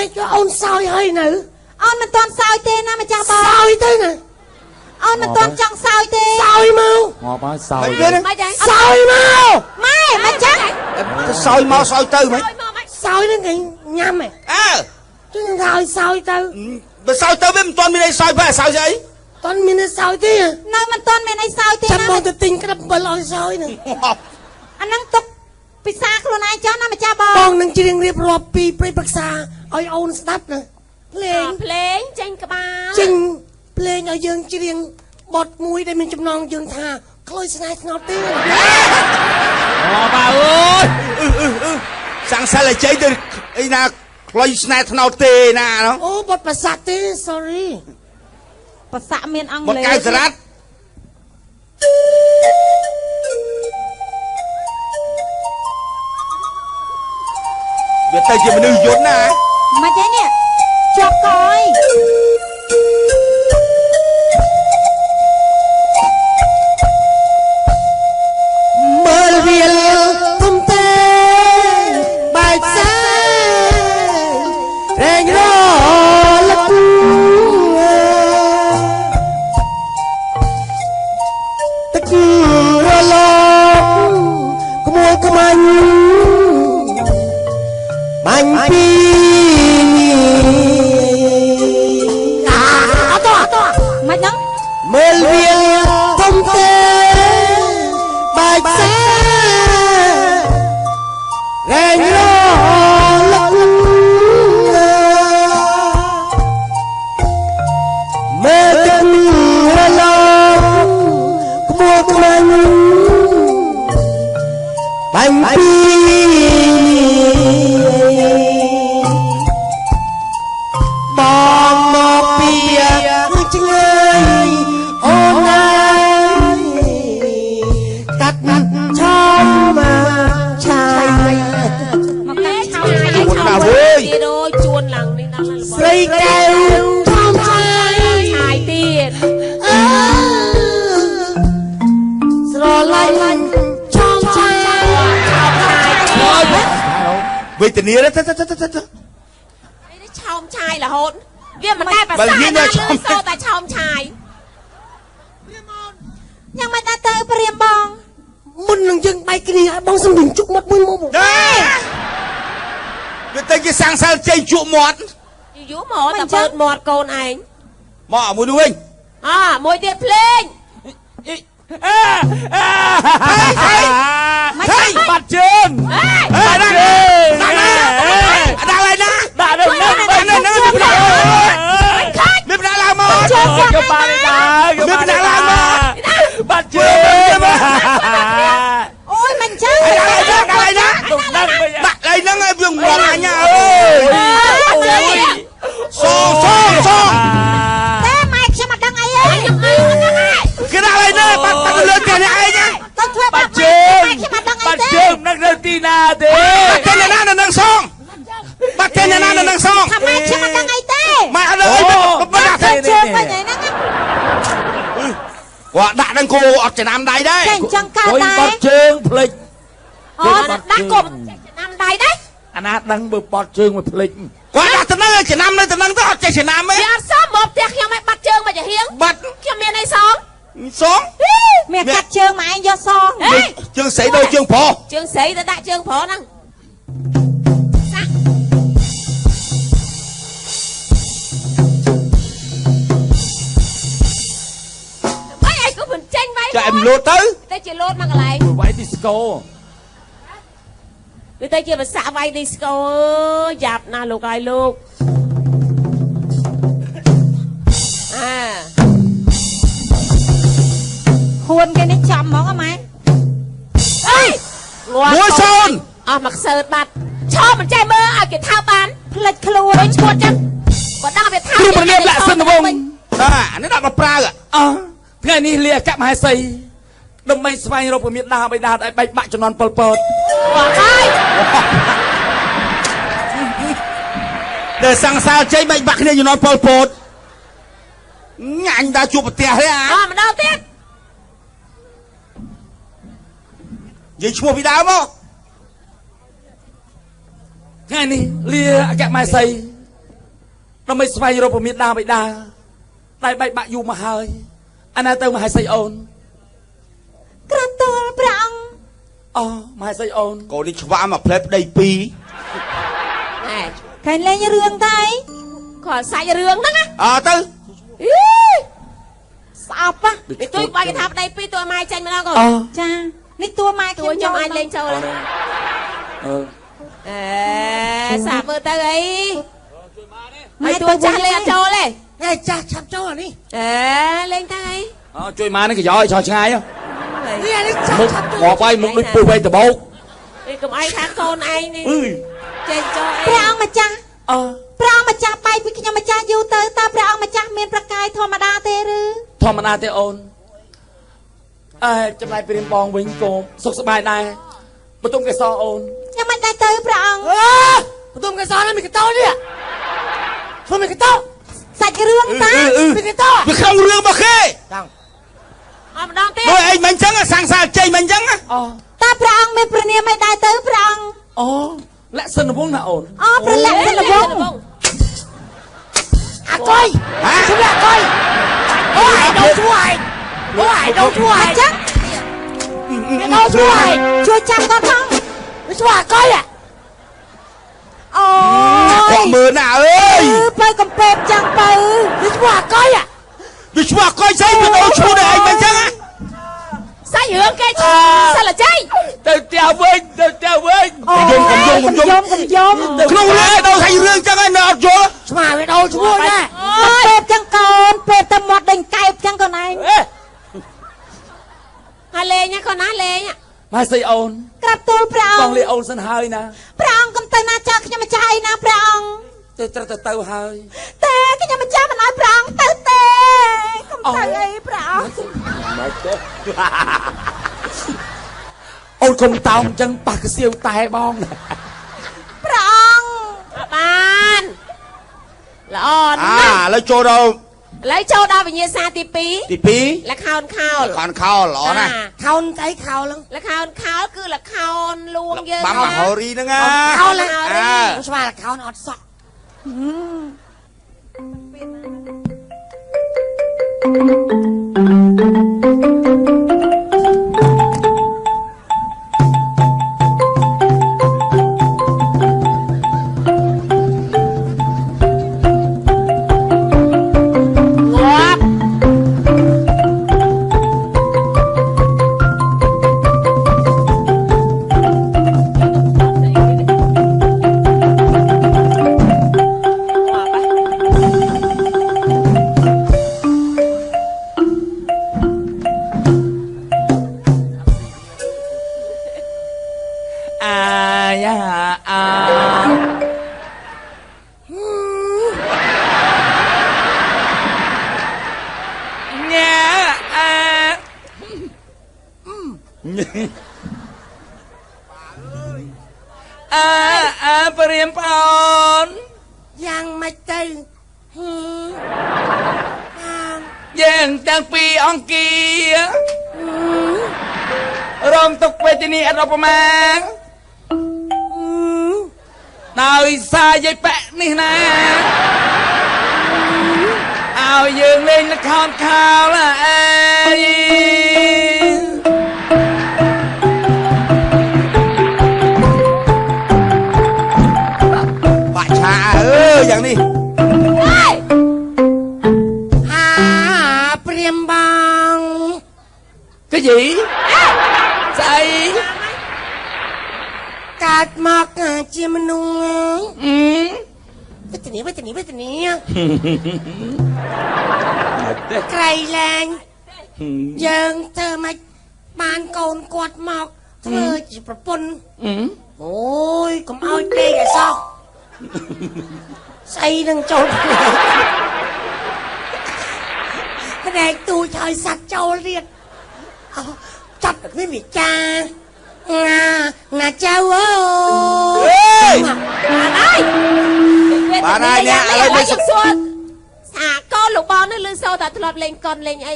ai cho ôn soi hơi nữ ôn mình toàn soi tên na mà cha bò soi thế nè ôn mình toàn trong soi tên soi mau ngọt quá soi soi mau mày chắc soi mau soi tư mày soi đến cái nhâm mày chứ thôi soi tư mà soi tư với mình toàn mình đây soi phải soi gì toàn mình soi thế nơi mình toàn mình này soi tên chăm bông tự tin cái đập bờ lòi soi nè anh năng tục bị xa luôn ai cho na mà cha bò con năng chỉ riêng riêng rọp piไปปรึกษาoi ôn start nè เพลงចេញក្បាលចេញเพลงឲ្យយើងច្រៀងបទមួយដែលមានចំណងយើងថាក្លុយស្នេហ៍ស្ងប់ទេអូbà ơi sáng sáng lại chơi được ấy na quay snap thao tê na đó អូបទប្រសាទទេ sorry ប្រសាមានអង់គ្លេស một cái srát Việt Tây chỉ mà nữ dốt nè មកចេះនេះជាប់កយមើលវាលធំទេបែកសារែងរលឹកទឹករលកក្មួយក្មាញ់បាញ់ពីមិនដឹង មើលវាធំទេបែកសារែងរលឹកមើលទឹករលកក្មួយក្មាញ់បាញ់ពីបងមកពីឆ្ងាយអូនណាយកាត់ឆោមមកឆាយ មកកាត់ឆោមឆាយឆោមទៀតអូជួនឡើងនេះណាស្រីកែវឆោមឆាយ ឆាយទៀតស្រឡាញ់ឆោមឆាយ về tình yêu đóឆោមឆាយរហូតវាមិនដែលប្រសាណាលឺសូតែឆោមឆាយយ៉ាងមិនដល់ទៅព្រាមបង មុននឹងយើងបែកគ្នាឲ្យបងសំដេញជុកមាត់មួយមក Việt Tây cái sang sang chơi trụ mọt យូរមកតែបើកមាត់កូនឯង mọ mua đuôi មួយទៀតភ្លេង bắt chân đang lại nè đã được biết đã làm mọt cho ba đi đá biết đã làm mọt bắt chân អូយមិនចឹង đang lại nè đặt đây nó ngay vùng mọt này nha ơi xôតែម៉ែខ្ញុំមិនដឹងអីទេ cái nào đây nè bắt lên cái này nhá ទៅធ្វើបា bắt ត់ម៉ែ chân ខ្ញុំមិនដឹងអី bắt ទេ chân nâng lên tì na thế bắt cái này nó nâng xong bắt cái này nó nâng xong ថាម៉ែខ្ញុំមិនដឹងអីទេ mẹ ơi bắt đặt ទៅជើងវិញហ្នឹងណា quả đặt đang cô ở trên nam đây ចេះ đấy អញ្ចឹងកើត ôi ដែរ bắt chân phịch អូដាក់គប់ឆ្នាំដៃដែរ anh hát đang bực bắt chân mà phịch quả đặt từ nâng trên nam đây từ nâng tới trên nam ấy វាអត់សមមកផ្ទះខ្ញុំឲ្យបាត់ជើងមកចាហៀង bắt ខ្ញុំមានអីសង xuống មានកាត់ជើងមកឯងយកសង chương sấy đôi chương phò ជើងស្រីទៅដាក់ជើងប្រុសហ្នឹងសាក់ Mấy ai của mình tranh váy cho em lột tới Tôi chỉ lột mà cái này váy disco Vì tôi chỉ phải xạ váy disco Dạp nào lục ai lục À Khuôn cái này chậm món hả mày Ê múa son Mặc sợt bạch Cho mình trai mơ à kìa thao bán Lệch khluôn Tôi chuột chắc Còn đang phải thao Cứ một liêm lại sân vông nó đặt vào pra rồi ថ្ងៃនេះលាកាប់មហេសីដើម្បីស្វែងរកពមេដាបៃតាឲ្យបែកបាក់ចំនួនប៉ុលពត Còn ơi để sang sao chơi bệnh bạc này cho nó pol pot anh đã chụp một tè thế à mà đâu tiếc vậy chụp bị đau không ថ្ងៃនេះលាកាប់មហេសី ដើម្បីស្វែងរកពមៀតដាបៃតាតែបែកបាក់យូរមកហើយអាណាទៅមហេសីអូន ក្រាបទូលព្រះអង្គ អូមហេសីអូនក ូននេះឆ្វាមកផ្លែប្តីពីរ ណែ កែលេងរឿងតែ គាត់សាច់រឿងហ្នឹងណា អើទៅ អីស្អប់ហ៎ទួយបាច់គេថាប្តីពីរទួម៉ែចាញ់ម្ដងកូន អូ ចានេះតួម៉ែ ទួខ្ញុំអាចលេងចូល អឺ អេសាប់មើលទៅអីម៉ែទួចាស់លេងអត់ចូលទេ ណែចាស់ឆាប់ចូលអានេះ អេលេងទៅអី អូជួយម៉ានេះកយ៉យឆោឆ្ងាយ នេះអានេះចាស់ មុខ ឆាប់ចូល ងាប់ហើយមុខដូចពូវៃដបោក ឯងកុំអីថាកូនឯងនេះ អឺ ចេញចូលអី ព្រះអង្គម្ចាស់ អូ ព្រះអង្គម្ចាស់បែកពីខ្ញុំម្ចាស់យូរទៅតើព្រះអង្គម្ចាស់មានប្រកាយធម្មតាទេឬ ធម្មតាទេអូនអើចំណាយព្រាមបងវិញកូនសុខសប្បាយដែរបន្ទុំកេសរអូន យ៉ាងមិនដែរទៅព្រះអង្គ អើបន្ទុំកសលនេះមានកតោនេះធ្វើមានកតោ សាច់រឿងតា មានកតោ វាក្នុងរឿងរបស់គេ តាំង អត់ម្ដងទៀត មើលអីមិនអញ្ចឹងសាំងសាចេញមិនអញ្ចឹង អូ តើព្រះអង្គមានព្រះនាមមិនដែរទៅព្រះអង្គ អូលក្ខសិនវងណាអូន អូព្រះលក្ខសិនវង អាកុយជួយអាកុយអូយដល់ជួយអូយដល់ជួយ អញ្ចឹង ដល់ជួយ ជួយចាំគាត់ផង ជួយអាកុយ អូ គាត់មើលណាអើយ បើកំពេបចឹងបើ ជួយអាកុយ វាឆ្វាកុយស្អីវាដូរឈ្មោះដែរអីមិនអញ្ចឹង សាច់រឿងគេសិលជ័យ ទៅផ្ទះវិញទៅផ្ទះវិញ យំកំយំ កំយំ ក្នុងរឿងដូរសាច់រឿងអញ្ចឹងឯងនៅអត់យល់ ស្មាវាដល់ជួយណា ពេបចឹងកូនពេបតែមាត់ដេញកែបចឹងកូនឯង ហើយលេងណាកូនណាលេង មហេសីអូន ក្រាបទូលព្រះ ប អ ង ង្គ លាអូនសិនហើយណា ព្រះអង្គកុំទៅណាចោលខ្ញុំម្ចាស់អីណាព្រះអង្គ ទៅត្រូវទៅហើយ តែខ្ញុំម្ចាស់មិនឲ្យព្រះអង្គទៅទេកុំទៅអីព្រះអង្គ មកទៅអូនកុំតោងអញ្ចឹងប៉ះកសៀវតែបង ព្រះអង្គ បានល្អណា ឥ ស់ ឡូវចូលដល់ ឥឡូវចូលដល់វិញ្ញាសាទី ទី 2 លខោនខោល 2ខនខោល្អណាស់ ខោនស្អីខោល លខោនខោលគឺលខោនលួងយើង បាំមហោរីហ្នឹងណា ខោល អើ ស្មាខោនអត់សក់ ងាប់ អាយ៉ាអាញ៉ាអាព្រាមបងអូន យ៉ាងម៉េចទៅហ៊ា យើងទាំងពីរអង្គារំទុកវេទនីអត់ឧបមាដោយសារយាយប៉ែកនេះណាឲ្យយើងលេងល្ខោនខោលអើយ បាក់ឆាអើយយ៉ាងនេះ អាព្រាមបង cái gì sao កើតមកជាមនុស្ស ừ វិទ្យាក្រៃលែងយើងធ្វើម៉េចបានកូនគាត់មកធ្វើជាប្រពន្ធ ừ អូយកុំឲ្យពេកឲ្យសោះស្អីនឹងចូលផ្នែកទូចឲ្យសាច់ចូលទៀតចាប់តែវាវិចាណាចៅអើយ បានហើយ បានហើយអ្នកឥឡូវ ឥឡូវយើងសួរថាកូនលោកបងនេះលឺសូរតែធ្លាប់លេងកុនលេងអី